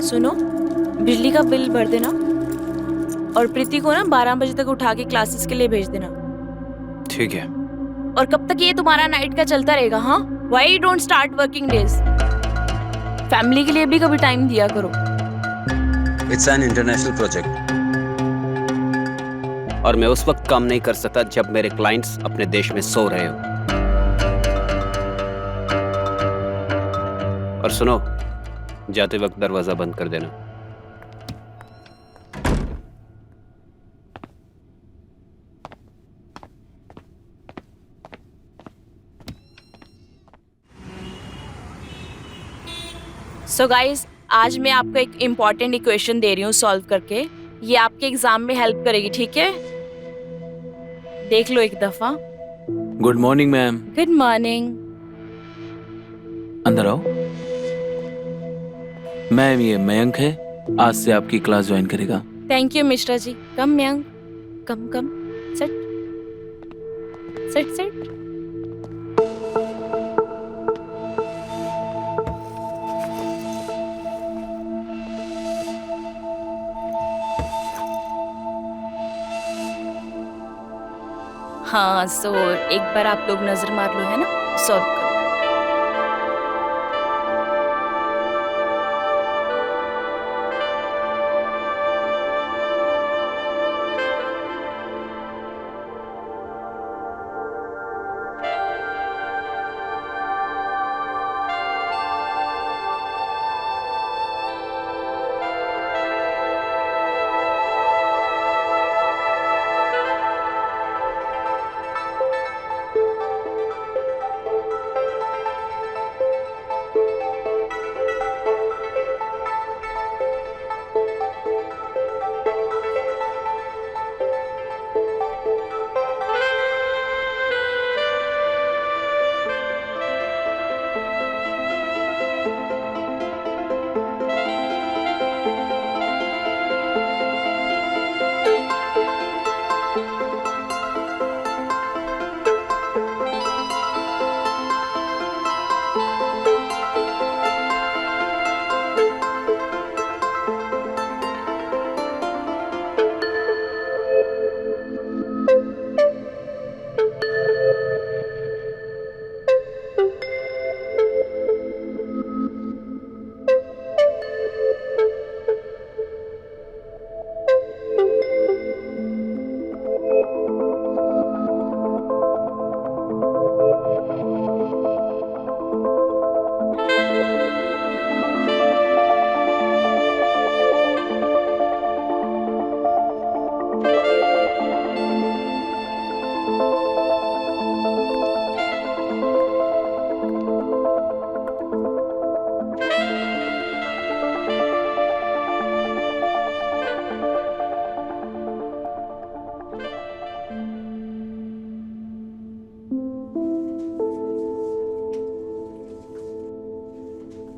सुनो, बिजली का बिल भर देना और प्रीति को ना 12 बजे तक उठा के क्लासेस के लिए भेज देना। ठीक है। और कब तक ये तुम्हारा नाइट का चलता रहेगा? हाँ, why don't start working days? Family के लिए भी कभी टाइम दिया करो। इट्स एन इंटरनेशनल प्रोजेक्ट और मैं उस वक्त काम नहीं कर सकता जब मेरे क्लाइंट्स अपने देश में सो रहे हो। और सुनो, जाते वक्त दरवाजा बंद कर देना। सो गाइस, आज मैं आपको एक इम्पॉर्टेंट इक्वेशन दे रही हूँ सॉल्व करके। ये आपके एग्जाम में हेल्प करेगी, ठीक है? देख लो एक दफा। Good morning ma'am. Good morning. अंदर आओ। मैम, ये मयंक है, आज से आपकी क्लास ज्वाइन करेगा। Thank you Mishra ji. Come Mayank, come come. Sit sit sit. हाँ, सो एक बार आप लोग नजर मार लो, है ना? सॉल्व करो।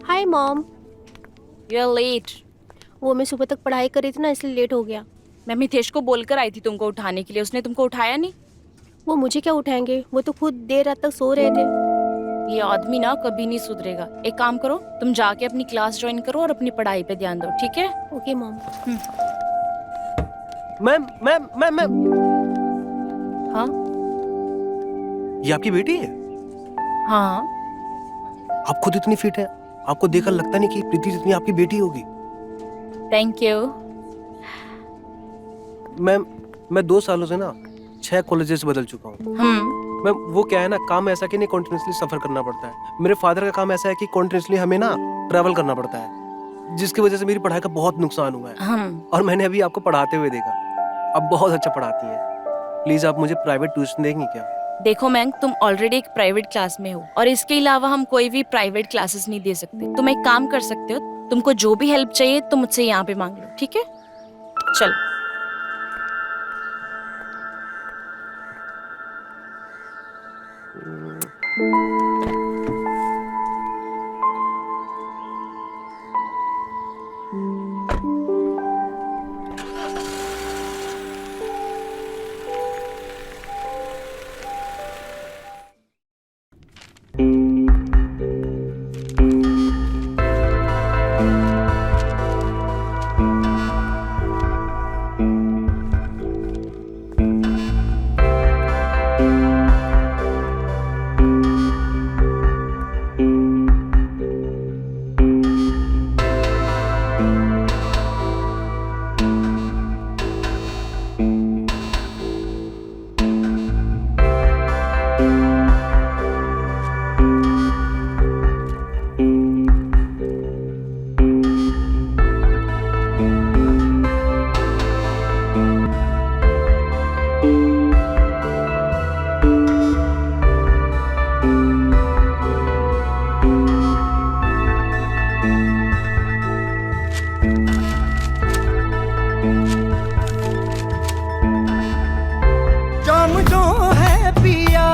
Hi mom. You are late. वो मैं सुबह तक पढ़ाई कर रही थी ना, इसलिए लेट हो गया। मैं मितेश को बोलकर आई थी तुमको उठाने के लिए, उसने तुमको उठाया नहीं। वो मुझे क्या उठाएंगे, वो तो खुद देर रात तक सो रहे थे। ये आदमी ना कभी नहीं सुधरेगा। एक काम करो, तुम जाके अपनी क्लास ज्वाइन करो और अपनी पढ़ाई पे ध्यान दो, ठीक है? Okay mom. Ma'am ma'am ma'am ma'am, हाँ ये आपकी बेटी है? हाँ। आप खुद इतनी फिट है, आपको देखकर लगता नहीं कि प्रीति जितनी आपकी बेटी होगी। Thank you. मैम, मैं 2 सालों से ना 6 कॉलेजेस बदल चुका हूँ। मैम, वो क्या है ना, काम ऐसा कि नहीं कंटिन्यूसली सफर करना पड़ता है। मेरे फादर का काम ऐसा है कि कंटिन्यूसली हमें ना ट्रैवल करना पड़ता है, जिसकी वजह से मेरी पढ़ाई का बहुत नुकसान हुआ है। और मैंने अभी आपको पढ़ाते हुए देखा, आप बहुत अच्छा पढ़ाती हैं। प्लीज आप मुझे प्राइवेट ट्यूशन देंगी क्या? देखो मैंक, तुम ऑलरेडी एक प्राइवेट क्लास में हो और इसके अलावा हम कोई भी प्राइवेट क्लासेस नहीं दे सकते। तुम एक काम कर सकते हो, तुमको जो भी हेल्प चाहिए तुम मुझसे यहाँ पे मांग लो, ठीक है? चलो। जाम जो है पिया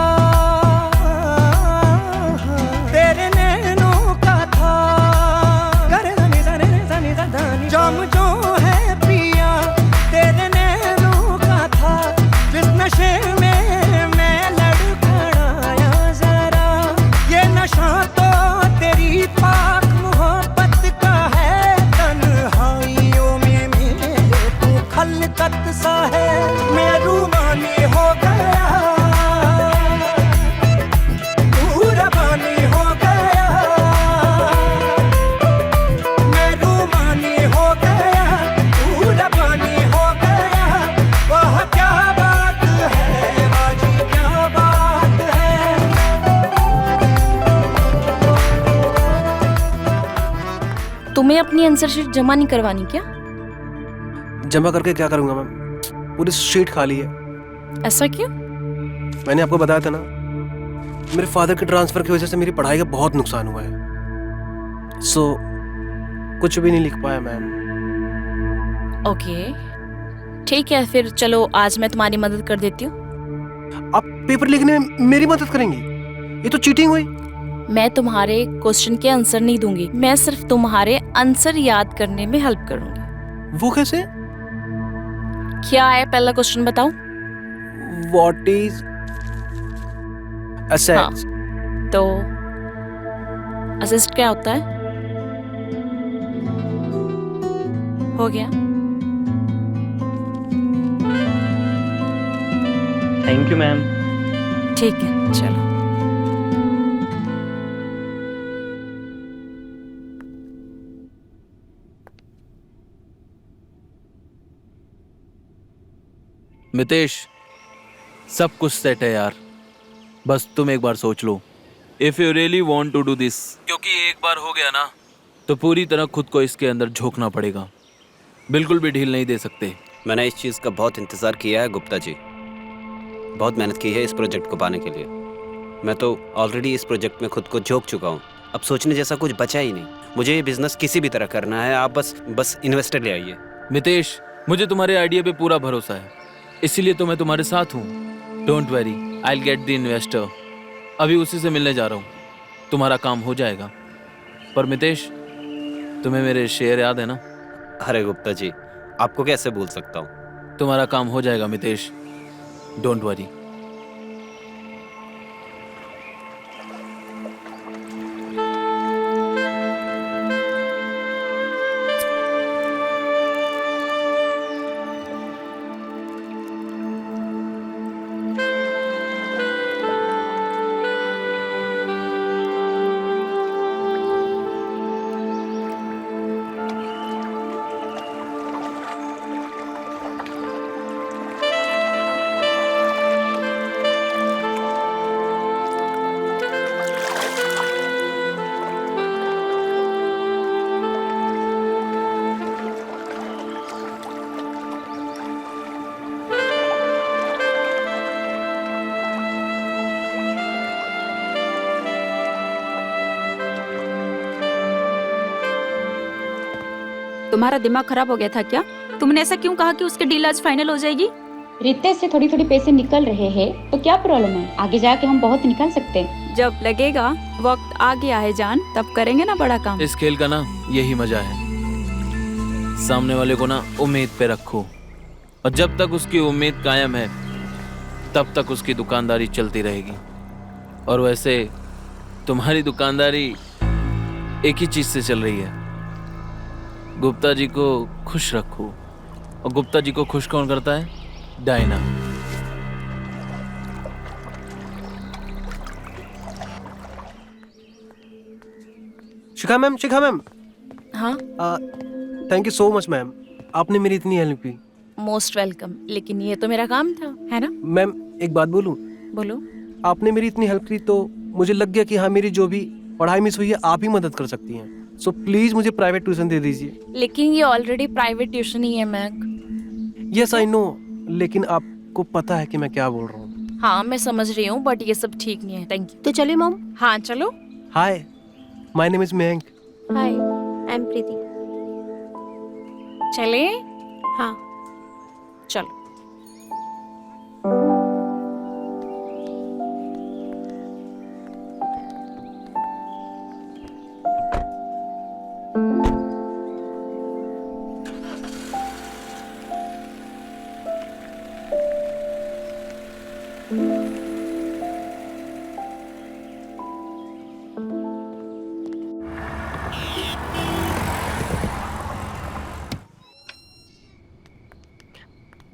तेरे नैनों का था, जाम जो है पिया तेरे नैनों का था, जिस नशे में मैं लड़खड़ाया जरा, ये नशा तो तेरी पाक मोहब्बत का है, तन्हाइयों में मेरे तू खलकत सा है, मैं रूमानी हो गया, तू रवानी हो गया, मैं रूमानी हो गया, तू रवानी हो गया, वाह क्या बात है बाजी क्या बात है। तुम्हें अपनी आंसर शीट जमा नहीं करवानी क्या? जमा करके क्या करूंगा मैम, पूरी शीट खाली है। ऐसा क्यों? मैंने आपको बताया था ना, मेरे फादर के ट्रांसफर की वजह से मेरी पढ़ाई का बहुत नुकसान हुआ है, सो कुछ भी नहीं लिख पाया मैम। ओके ठीक है, फिर चलो आज मैं तुम्हारी मदद कर देती हूँ। आप पेपर लिखने में मेरी मदद करेंगी? ये तो चीटिंग हुई। मैं तुम्हारे क्वेश्चन के आंसर नहीं दूंगी, मैं सिर्फ तुम्हारे आंसर याद करने में हेल्प करूंगी। वो कैसे? क्या है पहला क्वेश्चन बताओ? What is assets? तो असिस्ट क्या होता है? हो गया। Thank you ma'am. ठीक है चलो। मितेश, सब कुछ सेट है यार, बस तुम एक बार सोच लो। If you really want to do this, क्योंकि एक बार हो गया ना तो पूरी तरह खुद को इसके अंदर झोंकना पड़ेगा, बिल्कुल भी ढील नहीं दे सकते। मैंने इस चीज़ का बहुत इंतज़ार किया है गुप्ता जी, बहुत मेहनत की है इस प्रोजेक्ट को पाने के लिए। मैं तो ऑलरेडी इस प्रोजेक्ट में खुद को झोंक चुका हूँ, अब सोचने जैसा कुछ बचा ही नहीं। मुझे ये बिजनेस किसी भी तरह करना है, आप बस इन्वेस्टर ले आइए। मितेश, मुझे तुम्हारे आइडिया पे पूरा भरोसा है, इसीलिए तो मैं तुम्हारे साथ हूँ। Don't worry, I will get the investor. अभी उसी से मिलने जा रहा हूँ, तुम्हारा काम हो जाएगा। पर मितेश, तुम्हें मेरे शेयर याद है ना? अरे गुप्ता जी, आपको कैसे भूल सकता हूँ। तुम्हारा काम हो जाएगा मितेश, डोंट वरी। तुम्हारा दिमाग खराब हो गया था क्या? तुमने ऐसा क्यों कहा कि उसकी डील आज फाइनल हो जाएगी? रितेश से थोड़ी थोड़ी पैसे निकल रहे हैं तो क्या प्रॉब्लम है, आगे जाके हम बहुत निकाल सकते हैं। जब लगेगा वक्त आ गया है जान, तब करेंगे ना बड़ा काम। इस खेल का ना यही मजा है, सामने वाले को ना उम्मीद पे रखो, और जब तक उसकी उम्मीद कायम है तब तक उसकी दुकानदारी चलती रहेगी। और वैसे तुम्हारी दुकानदारी एक ही चीज से चल रही है, गुप्ता जी को खुश रखो। और गुप्ता जी को खुश कौन करता है? डायना। शिखा मैम, शिखा मैम, हाँ thank you so much ma'am, आपने मेरी इतनी हेल्प की। Most welcome. लेकिन ये तो मेरा काम था, है ना? मैम एक बात बोलूं, बोलो। आपने मेरी इतनी हेल्प की तो मुझे लग गया कि हाँ, मेरी जो भी पढ़ाई मिस हुई है आप ही मदद कर सकती हैं। सो प्लीज मुझे प्राइवेट ट्यूशन दे दीजिए। लेकिन ये ऑलरेडी प्राइवेट ट्यूशन ही है मैक। यस आई नो, लेकिन आपको पता है कि मैं क्या बोल रहा हूँ। हाँ मैं समझ रही हूँ, बट ये सब ठीक नहीं है। Thank you. तो चले मॉम। हाँ चलो। Hi, my name is Mayank. Hi, I am Preeti. चले। हाँ। चलो।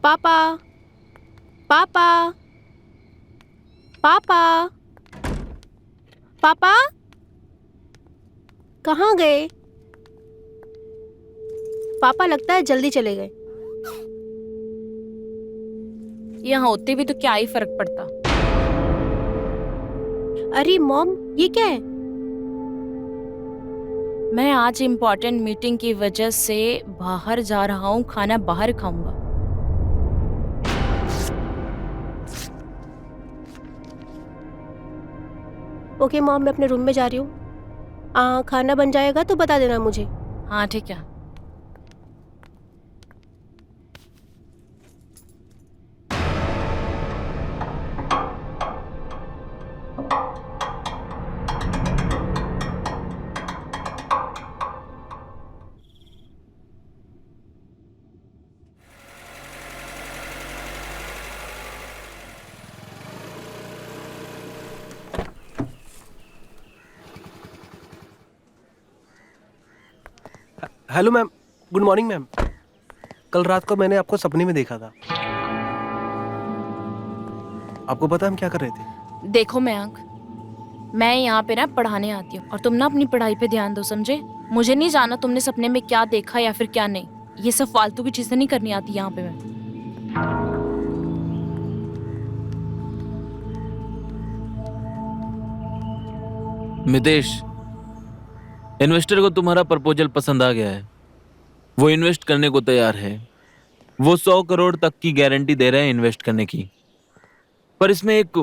पापा, पापा, पापा, पापा, कहाँ गए? पापा लगता है जल्दी चले गए। यहाँ होते भी तो क्या ही फर्क पड़ता। अरे मॉम, ये क्या है? मैं आज इम्पोर्टेंट मीटिंग की वजह से बाहर जा रहा हूँ, खाना बाहर खाऊंगा। ओके मॉम, मैं अपने रूम में जा रही हूँ। खाना बन जाएगा तो बता देना मुझे। हाँ ठीक है। Hello ma'am, good morning ma'am. कल रात को मैंने आपको सपने में देखा था। आपको पता है हम क्या कर रहे थे? देखो मयंक, मैं यहाँ पे ना पढ़ाने आती हूँ और तुम ना अपनी पढ़ाई पे ध्यान दो, समझे? मुझे नहीं जाना तुमने सपने में क्या देखा या फिर क्या नहीं। ये सब फालतू की चीजें नहीं करनी आती यहाँ पे मैं। मितेश, इन्वेस्टर को तुम्हारा प्रपोजल पसंद आ गया है। वो इन्वेस्ट करने को तैयार है। वो 100 करोड़ तक की गारंटी दे रहे हैं इन्वेस्ट करने की। पर इसमें एक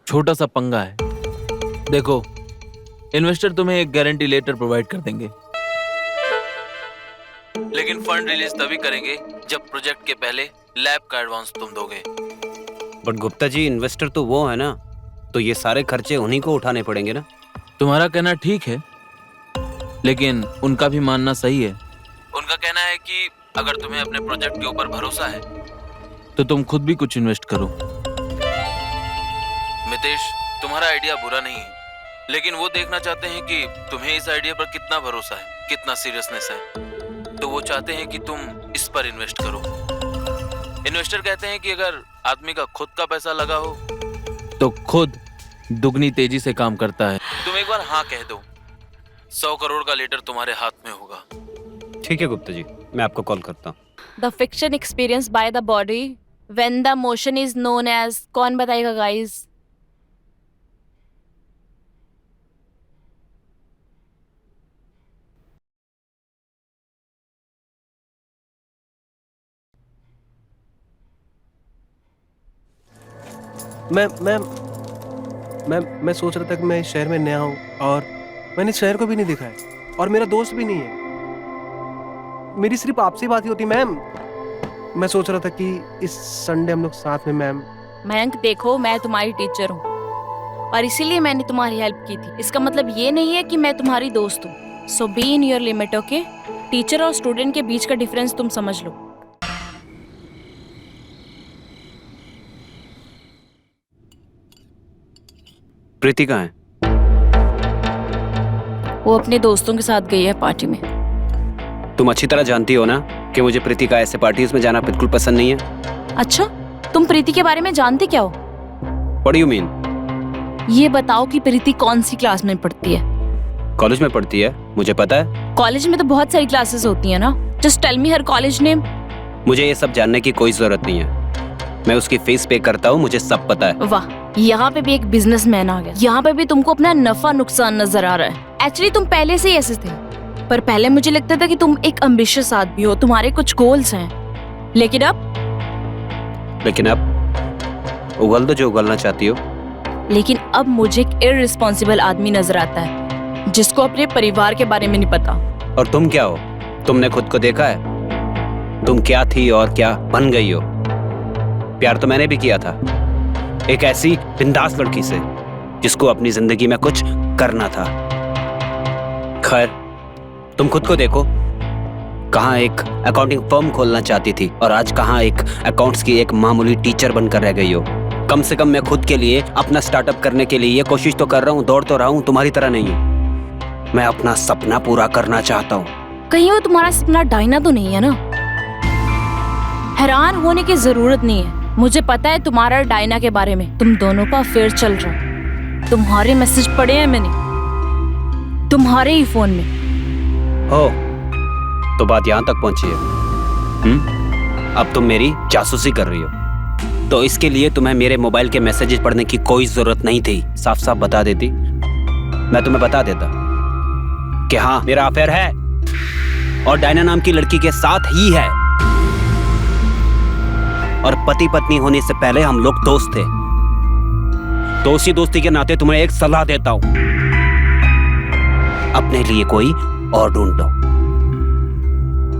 छोटा सा पंगा है। देखो, इन्वेस्टर तुम्हें एक गारंटी लेटर प्रोवाइड कर देंगे, लेकिन फंड रिलीज तभी करेंगे जब प्रोजेक्ट के पहले लैब का एडवांस तुम दोगे। बट गुप्ता जी, इन्वेस्टर तो वो है ना, तो ये सारे खर्चे उन्हीं को उठाने पड़ेंगे ना। तुम्हारा कहना ठीक है, लेकिन उनका भी मानना सही है। उनका कहना है कि अगर तुम्हें अपने प्रोजेक्ट के ऊपर भरोसा है तो तुम खुद भी कुछ इन्वेस्ट करो। मितेश, तुम्हारा आइडिया बुरा नहीं है, लेकिन वो देखना चाहते हैं कि तुम्हें इस आइडिया पर कितना भरोसा है, कितना सीरियसनेस है। तो वो चाहते हैं कि तुम इस पर इन्वेस्ट करो। इन्वेस्टर कहते हैं कि अगर आदमी का खुद का पैसा लगा हो तो खुद दुगनी तेजी से काम करता है। तुम एक बार हाँ कह दो, 100 करोड़ का लेटर तुम्हारे हाथ में होगा। ठीक है गुप्ता जी, मैं आपको कॉल करता हूँ। The friction experience by the body when the motion is known as, कौन बताएगा गाइस? मैं सोच रहा था कि मैं इस शहर में नया हूँ और मैंने इस शहर को भी नहीं देखा है और मेरा दोस्त भी नहीं है। मेरी सिर्फ आपसे ही बात ही होती मैम। मैं सोच रहा था कि इस संडे हम लोग साथ में मैम। मयंक देखो, मैं तुम्हारी टीचर हूँ और इसीलिए मैंने तुम्हारी हेल्प की थी। इसका मतलब ये नहीं है कि मैं तुम्हारी दोस्त हूँ। So be in your limit, okay? Teacher और स्टूडेंट के बीच का डिफरेंस तुम समझ लो। प्रीति कहाँ है? वो अपने दोस्तों के साथ गई है पार्टी में। तुम अच्छी तरह जानती हो ना कि मुझे प्रीति का ऐसे पार्टीज में जाना बिल्कुल पसंद नहीं है। अच्छा, तुम प्रीति के बारे में जानते क्या हो? What do you mean? ये बताओ कि प्रीति कौन सी क्लास में पढ़ती है? कॉलेज में पढ़ती है, मुझे पता है। कॉलेज में तो बहुत सारी क्लासेस होती है ना। जस्ट टेल मी हर कॉलेज नेम। मुझे ये सब जानने की कोई जरूरत नहीं है। मैं उसकी फीस पे करता हूँ, मुझे सब पता है। वाह, यहाँ पे भी एक बिजनेसमैन आ गया। यहाँ पे भी तुमको अपना नफा नुकसान नजर आ रहा है। एक्चुअली तुम पहले से ही ऐसे थे, पर पहले मुझे लगता था कि तुम एक एम्बिशियस आदमी हो, तुम्हारे कुछ गोल्स हैं। लेकिन अब उगल दो जो उगलना चाहती हो। लेकिन अब मुझे एक इररिस्पॉन्सिबल आदमी नजर आता है, जिसको अपने परिवार के बारे में नहीं पता। और तुम क्या हो? तुमने खुद को देखा है? तुम क्या थी और क्या बन गई हो? प्यार तो मैंने भी किया था, एक ऐसी बिंदास लड़की से जिसको अपनी जिंदगी में कुछ करना था। खैर, तुम खुद को देखो, कहाँ एक अकाउंटिंग फर्म खोलना चाहती थी और आज कहाँ एक अकाउंट्स की एक मामूली टीचर बनकर रह गई हो। कम से कम मैं खुद के लिए अपना स्टार्टअप करने के लिए ये कोशिश तो कर रहा हूँ, दौड़ तो रहा हूँ, तुम्हारी तरह नहीं हूँ। मैं अपना सपना पूरा करना चाहता हूँ। कहीं वो तुम्हारा सपना डायना तो नहीं है ना? हैरान होने की जरूरत नहीं है, मुझे पता है तुम्हारा डायना के बारे में। तुम दोनों का अफेयर चल रहा है। तुम्हारे मैसेज पढ़े हैं मैंने, तुम्हारे ही फोन में। हो तो बात यहाँ तक पहुंची है। अब तुम मेरी जासूसी कर रही हो, तो इसके लिए तुम्हें मेरे मोबाइल के मैसेजेस पढ़ने की कोई जरूरत नहीं थी। साफ साफ बता देती, मैं तुम्हें बता देता कि हाँ, मेरा अफेयर है और डायना नाम की लड़की के साथ ही है। और पति पत्नी होने से पहले हम लोग दोस्त थे। तो उसी दोस्ती के नाते तुम्हें एक सलाह देता हूं, अपने लिए कोई और ढूंढो।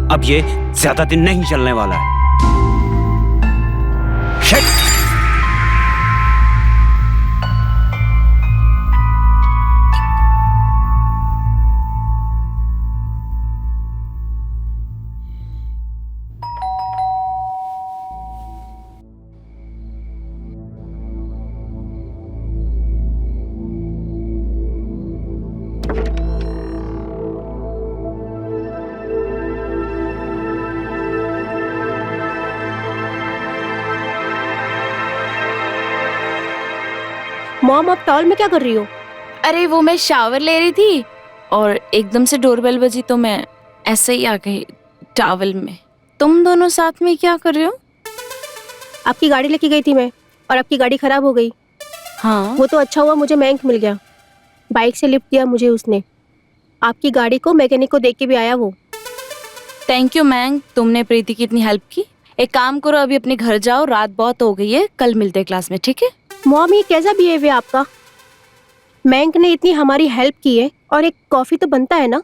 अब ये ज्यादा दिन नहीं चलने वाला है। शिट! मॉम, आप टॉवल में क्या कर रही हो? अरे वो मैं शावर ले रही थी और एकदम से डोरबेल बजी तो मैं ऐसे ही आ गई टॉवल में। तुम दोनों साथ में क्या कर रहे हो? आपकी गाड़ी लेके गई थी मैं और आपकी गाड़ी खराब हो गई। हाँ, वो तो अच्छा हुआ मुझे मैंक मिल गया, बाइक से लिफ्ट दिया मुझे उसने। आपकी गाड़ी को मैकेनिक को देख के भी आया वो। थैंक यू मैंग, तुमने प्रीति की इतनी हेल्प की। एक काम करो, अभी अपने घर जाओ, रात बहुत हो गई है, कल मिलते हैं क्लास में, ठीक है? मॉम, ये कैसा बिहेव है आपका? मैंक ने इतनी हमारी हेल्प की है और एक कॉफी तो बनता है ना।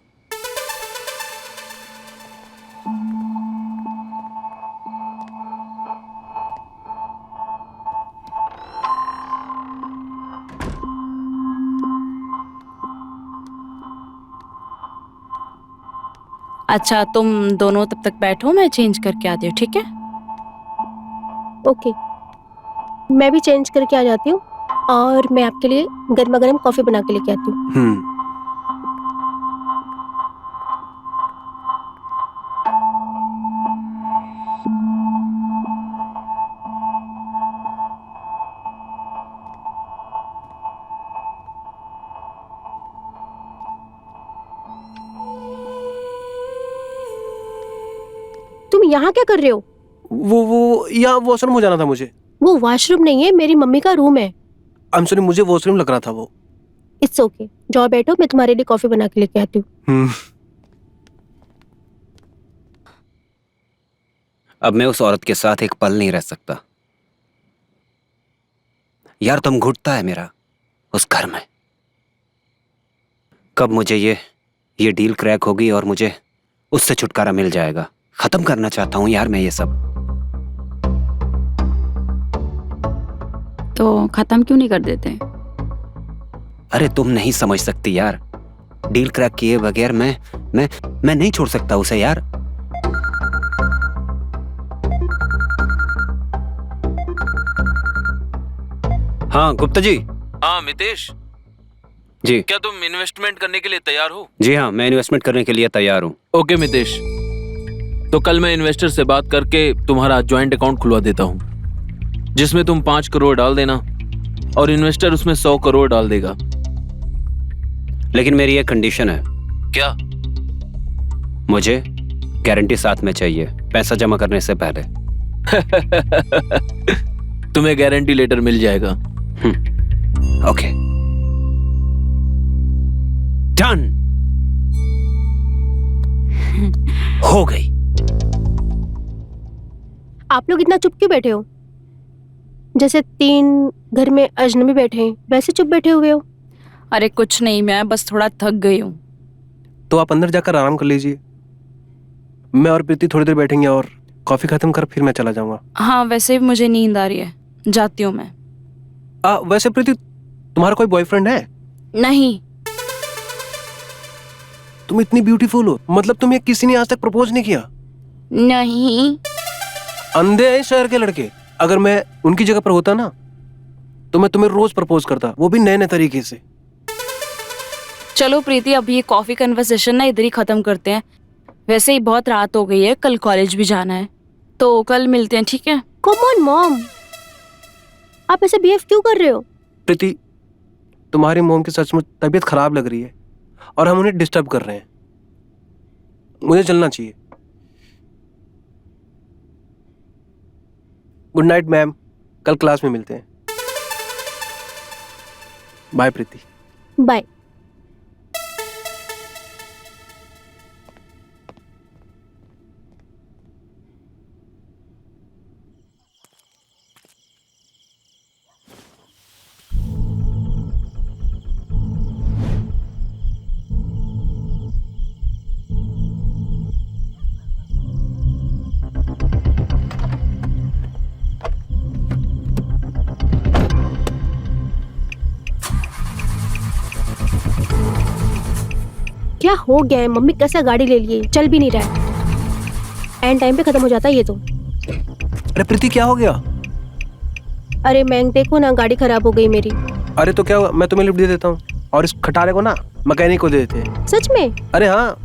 अच्छा, तुम दोनों तब तक बैठो, मैं चेंज करके आती हूँ, ठीक है? ओके, मैं भी चेंज करके आ जाती हूँ और मैं आपके लिए गर्मा गर्म कॉफी बना के लेके आती हूँ। तुम यहाँ क्या कर रहे हो? वो यहाँ वॉशरूम हो जाना था मुझे। वो वॉशरूम नहीं है, मेरी मम्मी का रूम है। आई एम सॉरी, मुझे वॉशरूम लग रहा था वो। इट्स ओके, जाओ बैठो, मैं तुम्हारे लिए कॉफी बना के लेके आती हूँ। अब मैं उस औरत के साथ एक पल नहीं रह सकता यार। तुम घुटता है मेरा उस घर में। कब मुझे ये डील क्रैक होगी और मुझे उससे छुटकारा मिल जाएगा। खत्म करना चाहता हूं यार मैं ये सब। तो खत्म क्यों नहीं कर देते? अरे तुम नहीं समझ सकती यार, डील क्रैक किए बगैर मैं नहीं छोड़ सकता उसे यार। हाँ गुप्ता जी। हाँ मितेश जी। क्या तुम इन्वेस्टमेंट करने के लिए तैयार हो? जी हाँ, मैं इन्वेस्टमेंट करने के लिए तैयार हूँ। ओके मितेश, तो कल मैं इन्वेस्टर से बात करके तुम्हारा ज्वाइंट अकाउंट खुलवा देता हूँ, जिसमें तुम 5 करोड़ डाल देना और इन्वेस्टर उसमें 100 करोड़ डाल देगा। लेकिन मेरी एक कंडीशन है। क्या? मुझे गारंटी साथ में चाहिए, पैसा जमा करने से पहले। तुम्हें गारंटी लेटर मिल जाएगा। ओके, डन, हो गई। आप लोग इतना चुप क्यों बैठे हो? जैसे 3 घर में अजनबी बैठे हैं वैसे चुप बैठे हुए हो। अरे कुछ नहीं, मैं बस थोड़ा थक गई हूँ। तो आप अंदर जाकर आराम कर लीजिए, मैं और प्रीति थोड़ी देर बैठेंगे और कॉफी खत्म कर फिर मैं चला जाऊंगा। हाँ वैसे भी मुझे नींद आ रही है, जाती हूँ मैं। वैसे प्रीति, तुम्हारा कोई बॉयफ्रेंड है? नहीं। तुम इतनी ब्यूटीफुल हो, मतलब तुम्हें किसी ने आज तक प्रपोज नहीं किया? नहीं। अंधे हैं शहर के लड़के, अगर मैं उनकी जगह पर होता ना तो मैं तुम्हें रोज प्रपोज करता, वो भी नए नए तरीके से। चलो प्रीति, अब ये कॉफी कन्वर्सेशन ना इधर ही खत्म करते हैं। वैसे ही बहुत रात हो गई है, कल कॉलेज भी जाना है, तो कल मिलते हैं, ठीक है? कम ऑन मॉम, आप ऐसे बिहेव क्यों कर रहे हो? प्रीति, तुम्हारी मोम की सचमुच तबीयत खराब लग रही है और हम उन्हें डिस्टर्ब कर रहे हैं, मुझे चलना चाहिए। गुड नाइट मैम, कल क्लास में मिलते हैं। बाय प्रीति। बाय। क्या हो गया है? मम्मी कैसा गाड़ी ले लिए, चल भी नहीं रहा है, एंड टाइम पे खत्म हो जाता है ये तो। अरे प्रीति, क्या हो गया? अरे मैं देखो ना, गाड़ी खराब हो गई मेरी। अरे तो क्या हुआ, मैं तुम्हें लिफ्ट दे देता हूँ और इस खटारे को ना मैकेनिक को दे देते हैं। सच में? अरे हाँ,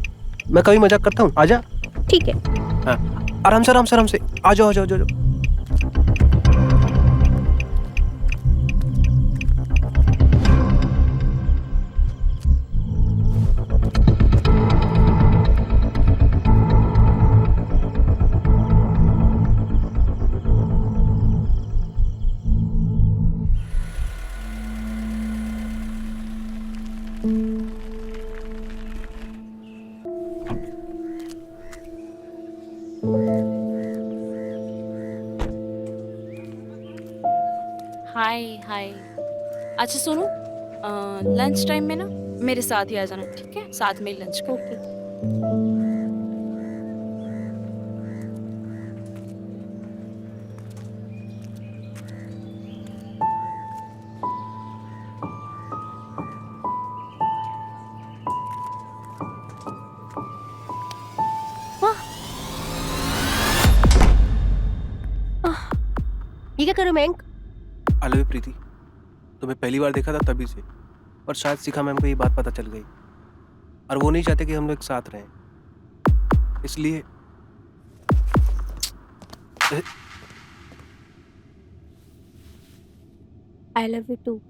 मैं कभी मजाक करता हूँ, आजा। ठीक है। हाँ, आराम से आराम से आराम से, आ जाओ आ जाओ आ जाओ। हाय हाय। अच्छा सुनो, लंच टाइम में ना मेरे साथ ही आ जाना, ठीक है? साथ में ही लंच को। ओके। ये क्या करो मैंक? आई लव यू प्रीति, तुम्हें पहली बार देखा था तभी से, और शायद शिखा मैम को ये बात पता चल गई और वो नहीं चाहते कि हम लोग एक साथ रहें, इसलिए आई लव यू टू।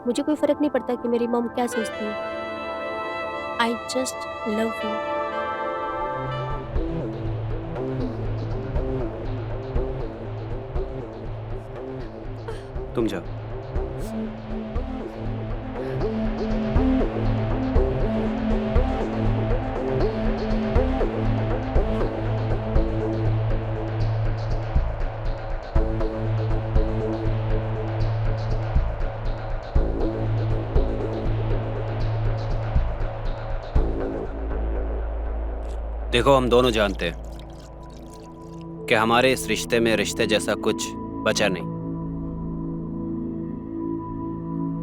मुझे कोई फर्क नहीं पड़ता कि मेरी मॉम क्या सोचती है, आई जस्ट लव यू। तुम जाओ। देखो, हम दोनों जानते हैं कि हमारे इस रिश्ते में रिश्ते जैसा कुछ बचा नहीं,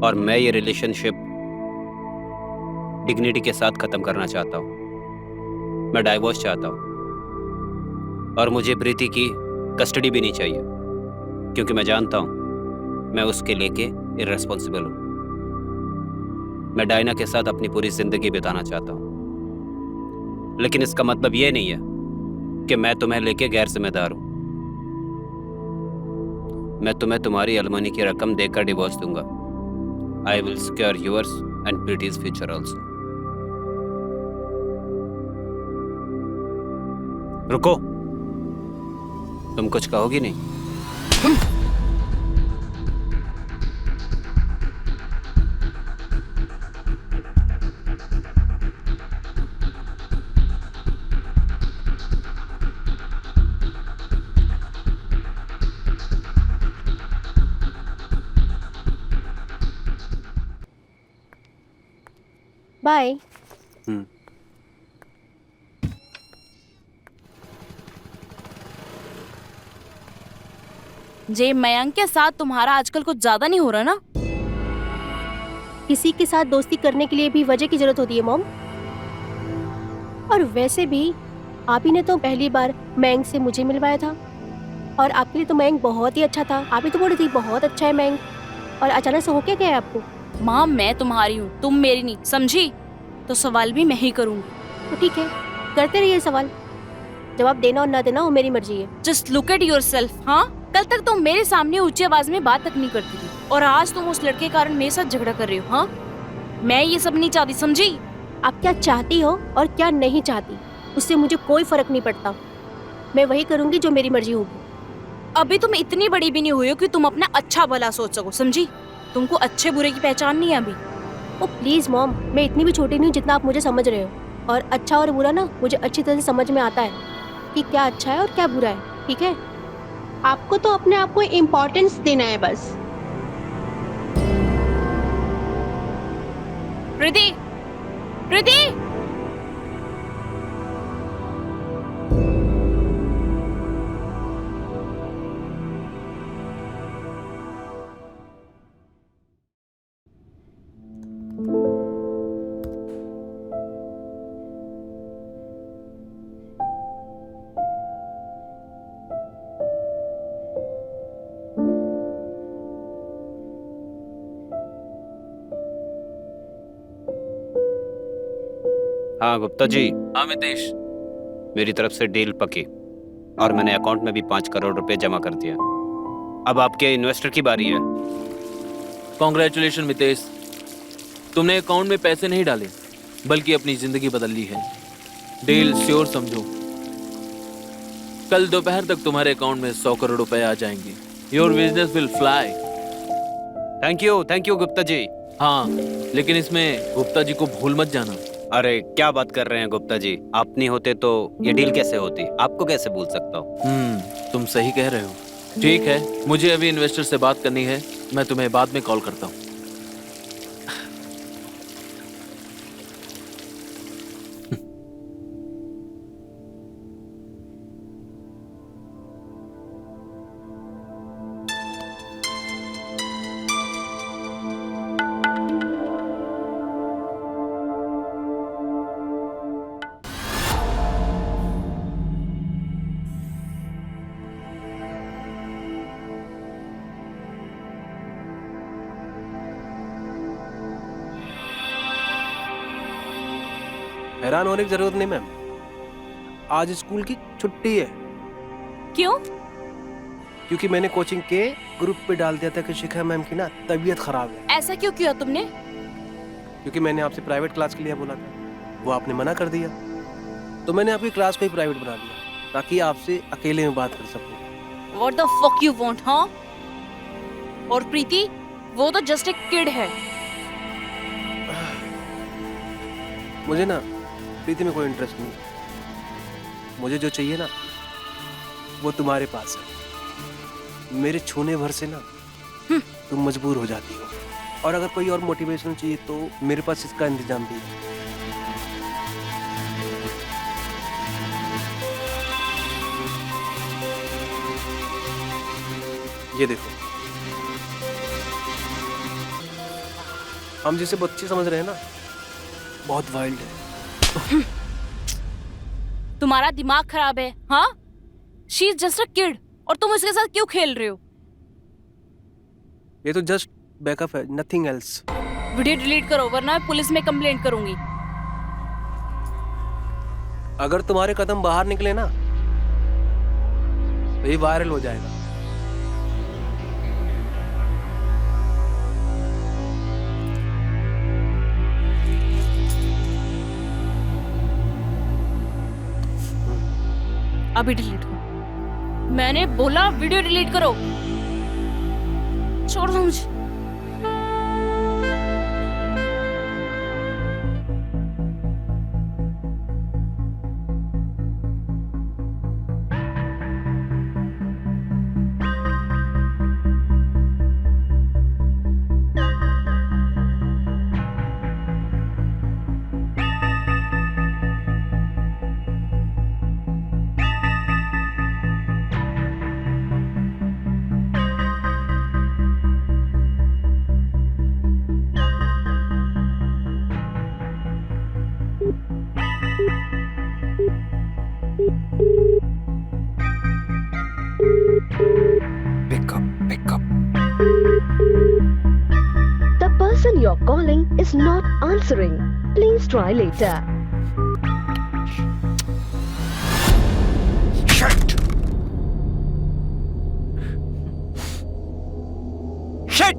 और मैं ये रिलेशनशिप डिग्निटी के साथ खत्म करना चाहता हूँ। मैं डाइवोर्स चाहता हूँ और मुझे प्रीति की कस्टडी भी नहीं चाहिए, क्योंकि मैं जानता हूँ मैं उसके लेके इररेस्पॉन्सिबल हूँ। मैं डायना के साथ अपनी पूरी जिंदगी बिताना चाहता हूँ, लेकिन इसका मतलब ये नहीं है कि मैं तुम्हें लेके गैर जिम्मेदार हूँ। मैं तुम्हें तुम्हारी एलिमनी की रकम देकर डिवोर्स दूंगा। I will secure yours and Preeti's future also. रुको, तुम कुछ कहोगी नहीं? बाय। जे मयंक के साथ तुम्हारा आजकल कुछ ज्यादा नहीं हो रहा ना? किसी के साथ दोस्ती करने के लिए भी वजह की जरूरत होती है मॉम। और वैसे भी आप ही ने तो पहली बार मयंक से मुझे मिलवाया था, और आपके लिए तो मयंक बहुत ही अच्छा था। आप ही तो बोली थी बहुत अच्छा है मयंक, और अचानक से हो क्या गया है आपको? माँ, मैं तुम्हारी हूँ, तुम मेरी नहीं, समझी? तो सवाल भी मैं ही करूंगी। तो ठीक है, करते रहिए सवाल। जवाब देना और ना देना वो मेरी मर्जी है। Just look at yourself. हाँ, कल तक तुम मेरे सामने ऊंची आवाज में बात तक नहीं करती थी, और आज तुम उस लड़के के कारण मेरे साथ झगड़ा कर रही हो। हाँ, मैं ये सब नहीं चाहती, समझी? आप क्या चाहती हो और क्या नहीं चाहती, उससे मुझे कोई फर्क नहीं पड़ता। मैं वही करूंगी जो मेरी मर्जी होगी। अभी तुम इतनी बड़ी भी नहीं हुई हो कि तुम अपना अच्छा भला सोच सको, समझी? तुमको अच्छे बुरे की पहचान नहीं है अभी। ओ प्लीज मॉम, मैं इतनी भी छोटी नहीं जितना आप मुझे समझ रहे हो। और अच्छा और बुरा ना मुझे अच्छी तरह से समझ में आता है कि क्या अच्छा है और क्या बुरा है, ठीक है? आपको तो अपने आप को इम्पोर्टेंस देना है बस। प्रीति, प्रीति! हाँ गुप्ता जी, हाँ मितेश, मेरी तरफ से डील पकी, और मैंने अकाउंट में भी 5 करोड़ रुपए जमा कर दिया। अब आपके इन्वेस्टर की बारी है। कॉन्ग्रेचुलेशन मितेश, तुमने अकाउंट में पैसे नहीं डाले बल्कि अपनी जिंदगी बदल ली है। डील श्योर समझो, कल दोपहर तक तुम्हारे अकाउंट में 100 करोड़ रुपए आ जाएंगे। Your business will fly. Thank you Gupta ji. हाँ, लेकिन इसमें गुप्ता जी को भूल मत जाना। अरे क्या बात कर रहे हैं गुप्ता जी, आप नहीं होते तो ये डील कैसे होती? आपको कैसे भूल सकता हूँ? तुम सही कह रहे हो। ठीक है, मुझे अभी इन्वेस्टर से बात करनी है, मैं तुम्हें बाद में कॉल करता हूँ। हैरान होने की जरूरत नहीं मैम, आज स्कूल की छुट्टी है। क्यों? क्योंकि मैंने कोचिंग के ग्रुप पे डाल दिया था कि शिखा मैम की ना तबीयत खराब है। ऐसा क्यों किया तुमने? क्योंकि मैंने आपसे प्राइवेट क्लास के लिए बोला था, वो आपने मना कर दिया, तो मैंने आपकी क्लास को ही प्राइवेट बना दिया ताकि आपसे अकेले में बात कर सकूं। What the fuck you want, हाँ? और प्रीति, वो तो जस्ट एक किड है। मुझे ना प्रीति में कोई इंटरेस्ट नहीं। मुझे जो चाहिए ना वो तुम्हारे पास है। मेरे छूने भर से ना तुम मजबूर हो जाती हो, और अगर कोई और मोटिवेशन चाहिए तो मेरे पास इसका इंतजाम भी है। ये देखो, हम जिसे बच्चे समझ रहे हैं ना बहुत वाइल्ड है। तुम्हारा दिमाग खराब है, हाँ? She is just a kid, और तुम उसके साथ क्यों खेल रहे हो? ये तो जस्ट बैकअप है, नथिंग एल्स। वीडियो डिलीट करो वरना मैं पुलिस में कंप्लेंट करूंगी। अगर तुम्हारे कदम बाहर निकले ना तो ये वायरल हो जाएगा। अभी डिलीट करो। मैंने बोला वीडियो डिलीट करो। छोड़ दो मुझे। Pick up. The person you're calling is not answering. Please try later. Shit! Shit!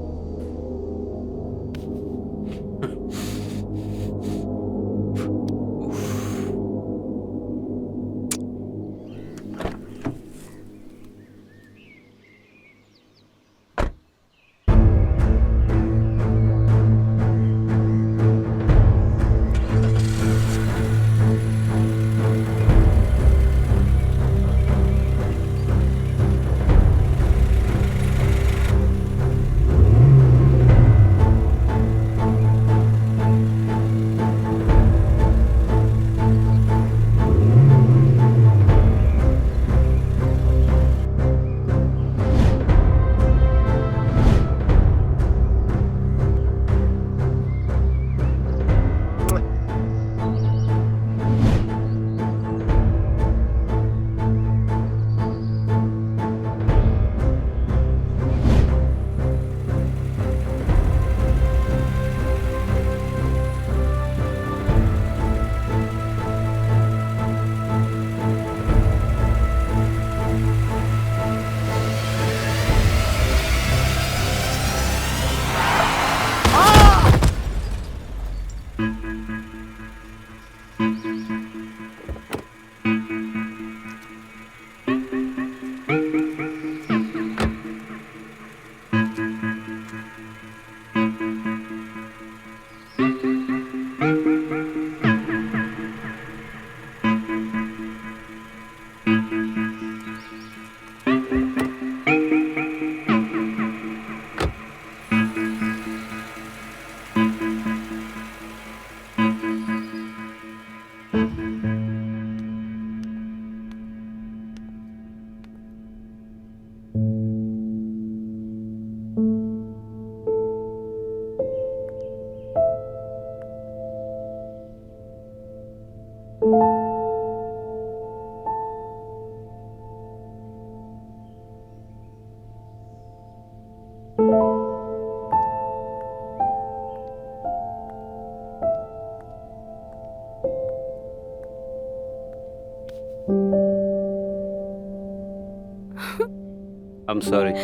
I'm sorry.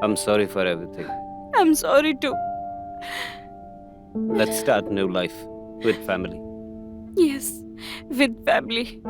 I'm sorry for everything. I'm sorry too. Let's start new life with family. Yes, with family.